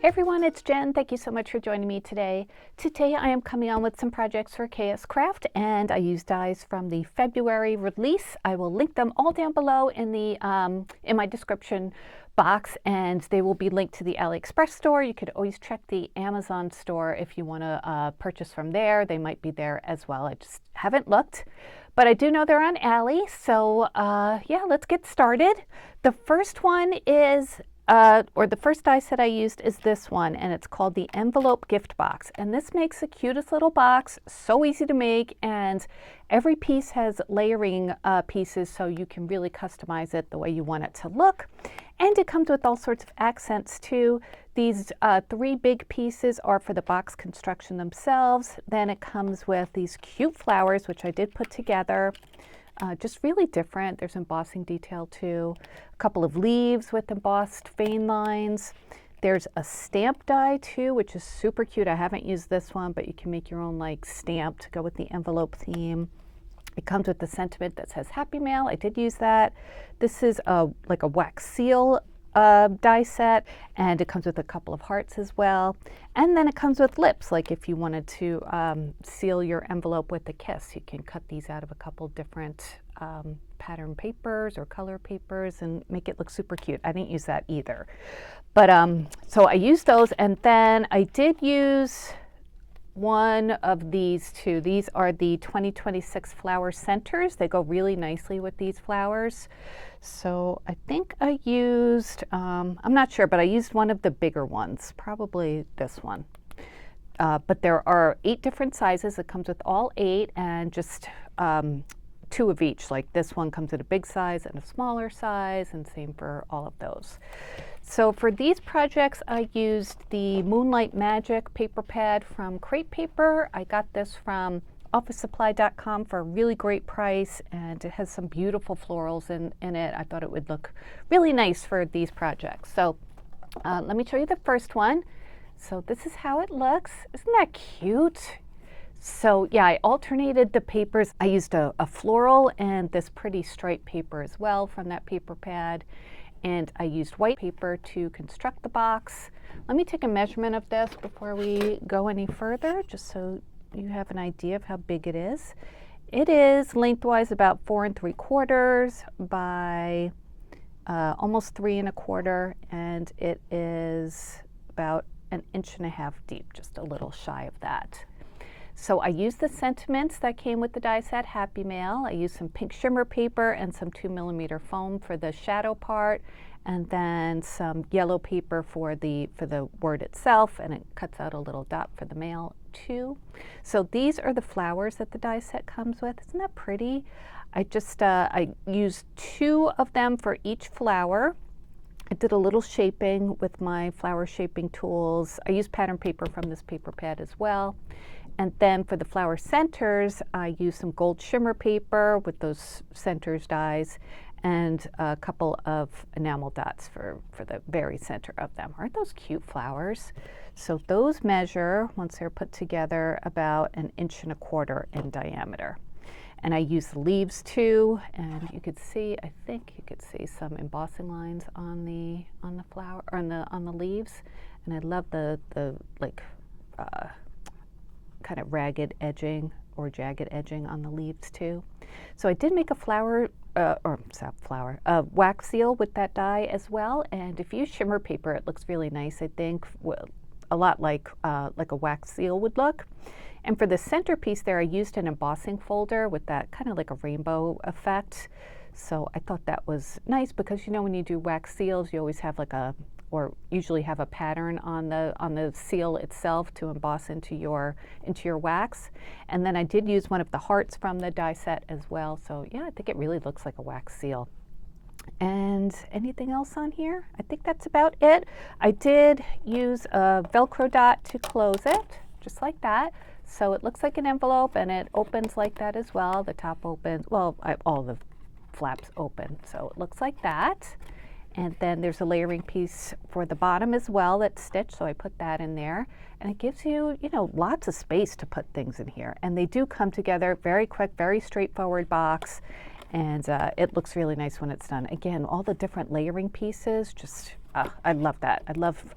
Everyone, it's Jen. Thank you so much for joining me today. Today I am coming on with some projects for KSCraft, and I use dies from the February release. I will link them all down below in the in my description box, and they will be linked to the AliExpress store. You could always check the Amazon store if you want to purchase from there. They might be there as well. I just haven't looked, but I do know they're on Ali. So yeah, let's get started. The first one is the first die set I used is this one, and it's called the Envelope Gift Box. And this makes the cutest little box, so easy to make, and every piece has layering pieces, so you can really customize it the way you want it to look. And it comes with all sorts of accents too. These three big pieces are for the box construction themselves. Then it comes with these cute flowers, which I did put together. Just really different. There's embossing detail too. A couple of leaves with embossed vein lines. There's a stamp die too, which is super cute. I haven't used this one, but you can make your own like stamp to go with the envelope theme. It comes with the sentiment that says Happy Mail. I did use that. This is like a wax seal die set, and it comes with a couple of hearts as well. And then it comes with lips, like if you wanted to seal your envelope with a kiss, you can cut these out of a couple different pattern papers or color papers and make it look super cute. I didn't use that either. But so I used those, and then I did use one of these two. These are the 2026 flower centers. They go really nicely with these flowers. So I think I used, I'm not sure, but I used one of the bigger ones, probably this one. But there are 8 different sizes. It comes with all 8 and just 2 of each. Like this one comes in a big size and a smaller size, and same for all of those. So for these projects, I used the Moonlight Magic paper pad from Crate Paper. I got this from officesupply.com for a really great price, and it has some beautiful florals in it. I thought it would look really nice for these projects. So let me show you the first one. So this is how it looks. Isn't that cute? So yeah, I alternated the papers. I used a floral and this pretty striped paper as well from that paper pad. And I used white paper to construct the box. Let me take a measurement of this before we go any further, just so you have an idea of how big it is. It is lengthwise about 4 3/4 by almost 3 1/4, and it is about 1.5 inches deep, just a little shy of that. So I used the sentiments that came with the die set, Happy Mail. I used some pink shimmer paper and some 2mm foam for the shadow part, and then some yellow paper for the word itself, and it cuts out a little dot for the mail too. So these are the flowers that the die set comes with. Isn't that pretty? I just I used 2 of them for each flower. I did a little shaping with my flower shaping tools. I used pattern paper from this paper pad as well. And then for the flower centers, I used some gold shimmer paper with those centers dies and a couple of enamel dots for the very center of them. Aren't those cute flowers? So those measure, once they're put together, about 1.25 inches in diameter. And I used the leaves too, and you could see, I think you could see some embossing lines on the flower, or on the leaves. And I love the like kind of ragged edging or jagged edging on the leaves too. So I did make a wax seal with that die as well. And if you use shimmer paper, it looks really nice, I think, a lot like a wax seal would look. And for the centerpiece there, I used an embossing folder with that kind of like a rainbow effect. So I thought that was nice because, you know, when you do wax seals, you always have or usually have a pattern on the seal itself to emboss into your wax. And then I did use one of the hearts from the die set as well. So yeah, I think it really looks like a wax seal. And anything else on here? I think that's about it. I did use a Velcro dot to close it, just like that. So it looks like an envelope, and it opens like that as well. The top opens, well, all the flaps open, so it looks like that. And then there's a layering piece for the bottom as well that's stitched, so I put that in there. And it gives you, you know, lots of space to put things in here. And they do come together very quick, very straightforward box. And it looks really nice when it's done. Again, all the different layering pieces, just, I love that. I love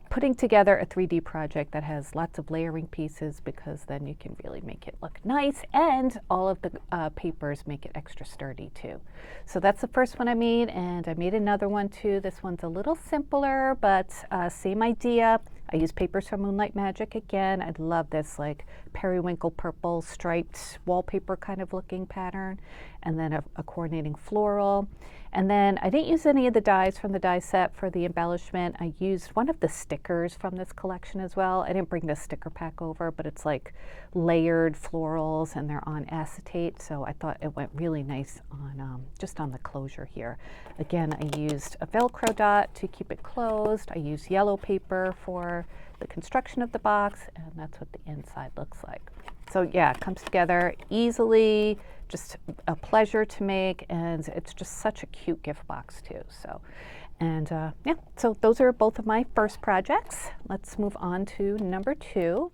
putting together a 3D project that has lots of layering pieces, because then you can really make it look nice, and all of the papers make it extra sturdy too. So that's the first one I made, and I made another one too. This one's a little simpler, but same idea. I use papers from Moonlight Magic again. I love this like periwinkle purple striped wallpaper kind of looking pattern, and then a coordinating floral. And then I didn't use any of the dies from the die set for the embellishment. I used one of the stickers from this collection as well. I didn't bring the sticker pack over, but it's like layered florals and they're on acetate. So I thought it went really nice on just on the closure here. Again, I used a Velcro dot to keep it closed. I used yellow paper for the construction of the box, and that's what the inside looks like. So yeah, it comes together easily, just a pleasure to make, and it's just such a cute gift box too. So, and yeah, so those are both of my first projects. Let's move on to number 2.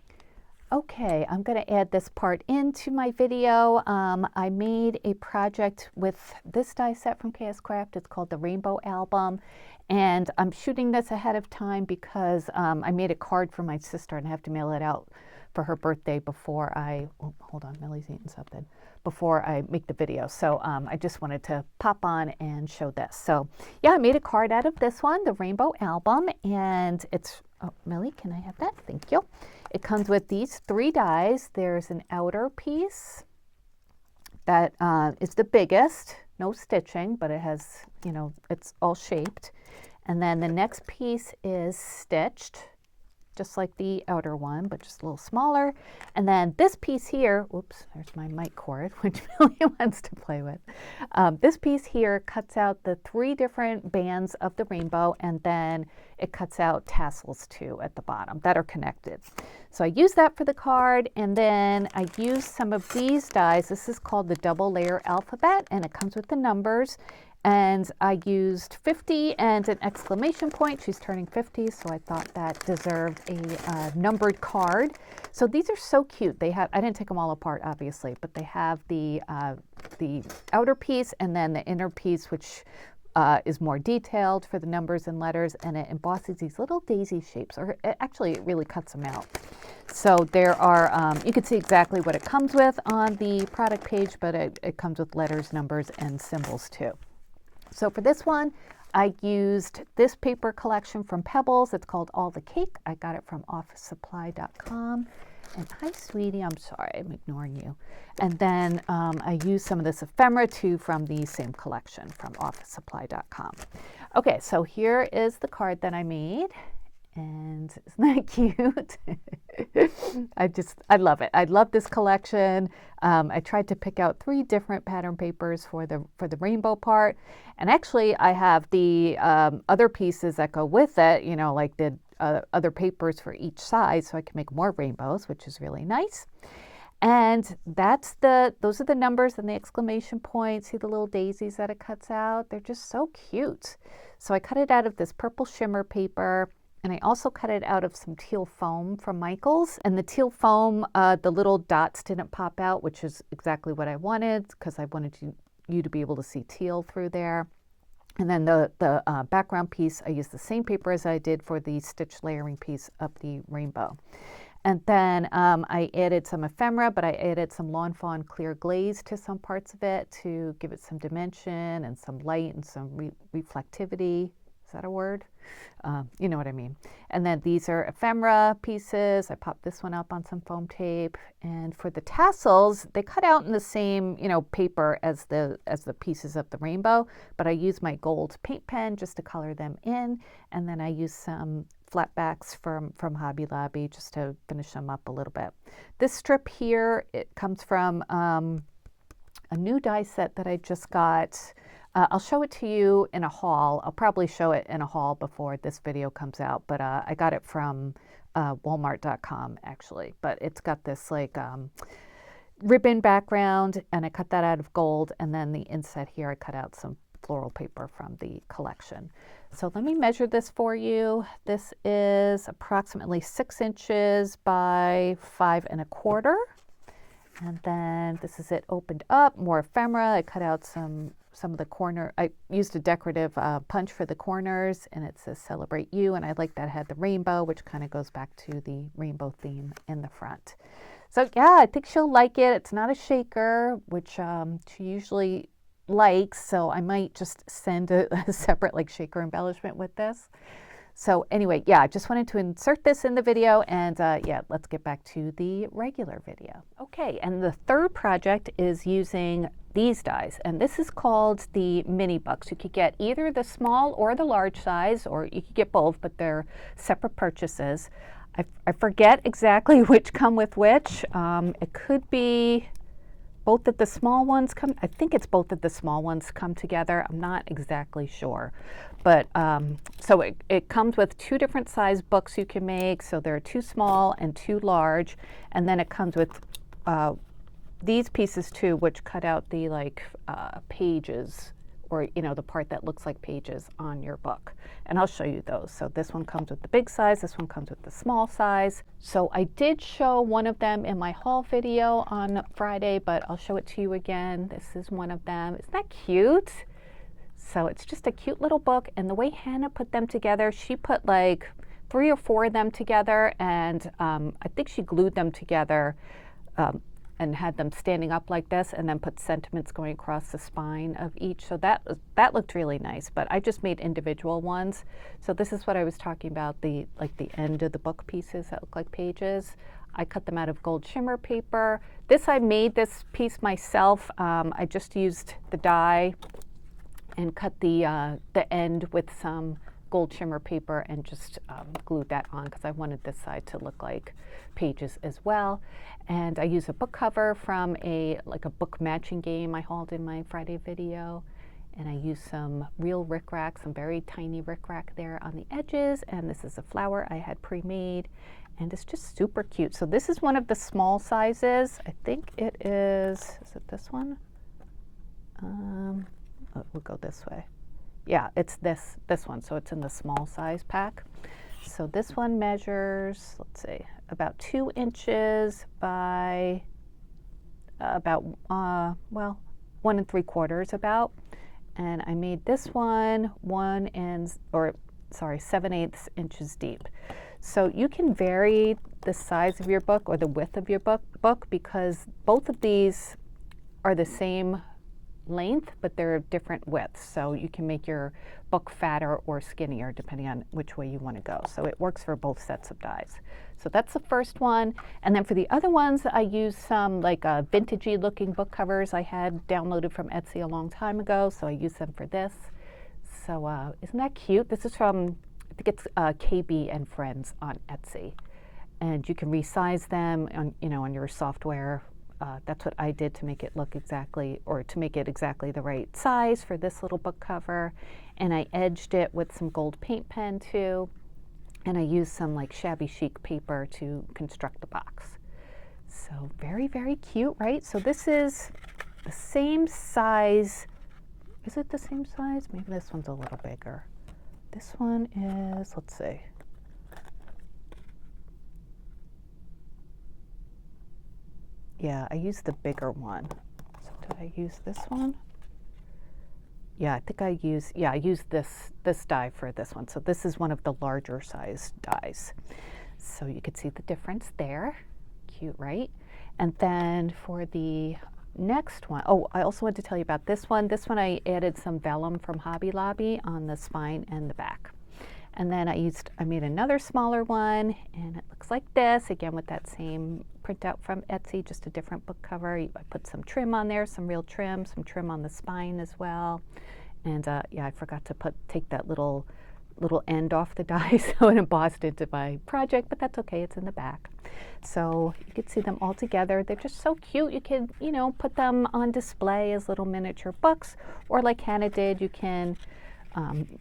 Okay, I'm going to add this part into my video. I made a project with this die set from KSCraft. It's called the Rainbow Album, and I'm shooting this ahead of time because I made a card for my sister and I have to mail it out for her birthday before I, oh, hold on, Millie's eating something, before I make the video. So I just wanted to pop on and show this. So yeah, I made a card out of this one, the Rainbow Album, and it's, oh, Millie, can I have that? Thank you. It comes with these 3 dies. There's an outer piece that is the biggest, no stitching, but it has, you know, it's all shaped. And then the next piece is stitched, just like the outer one, but just a little smaller. And then this piece here, oops, there's my mic cord, which Millie wants to play with. This piece here cuts out the 3 different bands of the rainbow, and then it cuts out tassels too at the bottom that are connected. So I use that for the card, and then I use some of these dies. This is called the double layer alphabet, and it comes with the numbers. And I used 50 and an exclamation point. She's turning 50, so I thought that deserved a numbered card. So these are so cute. They have, I didn't take them all apart, obviously, but they have the outer piece and then the inner piece, which is more detailed for the numbers and letters, and it embosses these little daisy shapes, or actually it really cuts them out. So there are, you can see exactly what it comes with on the product page, but it comes with letters, numbers, and symbols too. So for this one, I used this paper collection from Pebbles. It's called All the Cake. I got it from officesupply.com. And hi, sweetie, I'm sorry, I'm ignoring you. And then I used some of this ephemera too from the same collection from officesupply.com. Okay, so here is the card that I made. And isn't that cute? I love it. I love this collection. I tried to pick out 3 different pattern papers for the rainbow part. And actually I have the other pieces that go with it, you know, like the other papers for each size, so I can make more rainbows, which is really nice. And those are the numbers and the exclamation points. See the little daisies that it cuts out? They're just so cute. So I cut it out of this purple shimmer paper. And I also cut it out of some teal foam from Michaels. And the teal foam, the little dots didn't pop out, which is exactly what I wanted, because I wanted you to be able to see teal through there. And then the background piece, I used the same paper as I did for the stitch layering piece of the rainbow. And then I added some ephemera, but I added some Lawn Fawn clear glaze to some parts of it to give it some dimension and some light and some reflectivity. Is that a word? You know what I mean. And then these are ephemera pieces. I popped this one up on some foam tape. And for the tassels, they cut out in the same, you know, paper as the pieces of the rainbow, but I used my gold paint pen just to color them in. And then I used some flat backs from Hobby Lobby just to finish them up a little bit. This strip here, it comes from a new die set that I just got. I'll show it to you in a haul. I'll probably show it in a haul before this video comes out, but I got it from Walmart.com actually. But it's got this like ribbon background, and I cut that out of gold, and then the inside here I cut out some floral paper from the collection. So let me measure this for you. This is approximately 6 inches by 5 1/4. And then this is it opened up, more ephemera. I cut out some some of the corner. I used a decorative punch for the corners, and it says Celebrate You, and I like that it had the rainbow, which kind of goes back to the rainbow theme in the front. So yeah, I think she'll like it. It's not a shaker, which she usually likes, so I might just send a separate like shaker embellishment with this. So anyway, yeah, I just wanted to insert this in the video, and yeah, let's get back to the regular video. Okay, and the third project is using these dies, and this is called the mini bucks. You could get either the small or the large size, or you could get both, but they're separate purchases. I forget exactly which come with which. It could be both of the small ones come, I think it's both of the small ones come together. I'm not exactly sure. But so it comes with 2 different size books you can make. So there are 2 small and 2 large. And then it comes with these pieces too, which cut out the like pages, or you know, the part that looks like pages on your book. And I'll show you those. So this one comes with the big size, this one comes with the small size. So I did show one of them in my haul video on Friday, but I'll show it to you again. This is one of them. Isn't that cute? So it's just a cute little book, and the way Hannah put them together, she put like 3 or 4 of them together, and I think she glued them together and had them standing up like this, and then put sentiments going across the spine of each. So that looked really nice, but I just made individual ones. So this is what I was talking about, the end of the book pieces that look like pages. I cut them out of gold shimmer paper. I made this piece myself. I just used the die and cut the end with some gold shimmer paper and just glued that on because I wanted this side to look like pages as well. And I use a book cover from a book matching game I hauled in my Friday video. And I use some real rickrack, some very tiny rickrack there on the edges. And this is a flower I had pre-made. And it's just super cute. So this is one of the small sizes. I think it is it this one? We'll go this way. Yeah, it's this one, so it's in the small size pack. So this one measures, let's see, about 2 inches by about, well, 1 3/4 about. And I made this one 7/8 inches deep. So you can vary the size of your book or the width of your book because both of these are the same length, but they're different widths. So you can make your book fatter or skinnier depending on which way you want to go. So it works for both sets of dies. So that's the first one. And then for the other ones, I used some like vintagey looking book covers I had downloaded from Etsy a long time ago. So I used them for this. So isn't that cute? This is from, I think it's KB and Friends on Etsy. And you can resize them on, on your software. That's what I did to make it look exactly, or to make it exactly the right size for this little book cover. And I edged it with some gold paint pen too. And I used some like shabby chic paper to construct the box. So very, very cute, right? So this is the same size. Is it the same size? Maybe this one's a little bigger. This one is, let's see. Yeah, I used the bigger one. So did I use this one? Yeah, I think I used this die for this one. So this is one of the larger size dies. So you could see the difference there. Cute, right? And then for the next one, oh, I also wanted to tell you about this one. This one I added some vellum from Hobby Lobby on the spine and the back. And then I made another smaller one, and it looks like this, again with that same printout from Etsy, just a different book cover. I put some trim on there, some real trim, some trim on the spine as well. And yeah, I forgot to take that little end off the die, so it embossed into my project, but that's okay, it's in the back. So you can see them all together. They're just so cute. You can, put them on display as little miniature books, or like Hannah did, you can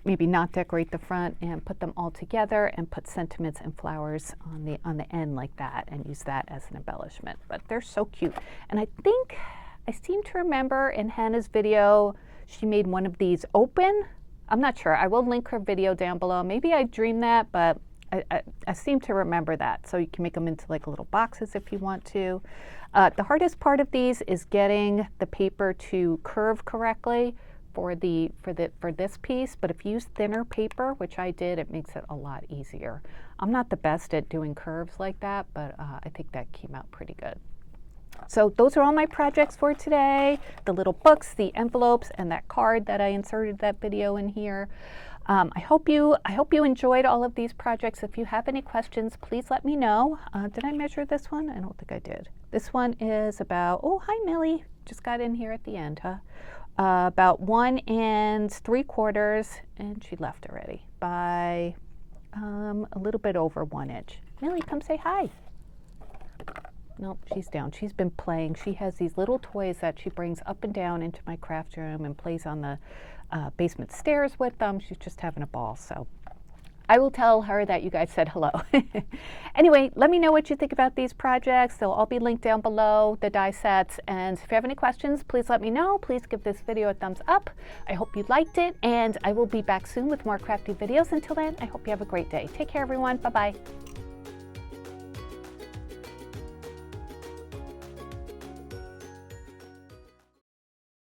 maybe not decorate the front and put them all together and put sentiments and flowers on the end like that and use that as an embellishment. But they're so cute. And I think I seem to remember in Hannah's video she made one of these open. I'm not sure. I will link her video down below. Maybe I dreamed that, but I seem to remember that. So you can make them into like little boxes if you want to. The hardest part of these is getting the paper to curve correctly, for this piece, but if you use thinner paper, which I did, it makes it a lot easier. I'm not the best at doing curves like that, but I think that came out pretty good. So those are all my projects for today. The little books, the envelopes, and that card that I inserted that video in here. I hope you enjoyed all of these projects. If you have any questions, please let me know. Did I measure this one? I don't think I did. This one is about, oh, hi Millie, just got in here at the end, huh? About 1 3/4, and she left already, by a little bit over 1 inch. Millie, come say hi. Nope, she's down. She's been playing. She has these little toys that she brings up and down into my craft room and plays on the basement stairs with them. She's just having a ball. So I will tell her that you guys said hello. Anyway, let me know what you think about these projects. They'll all be linked down below, the die sets. And if you have any questions, please let me know. Please give this video a thumbs up. I hope you liked it, and I will be back soon with more crafty videos. Until then, I hope you have a great day. Take care, everyone. Bye-bye.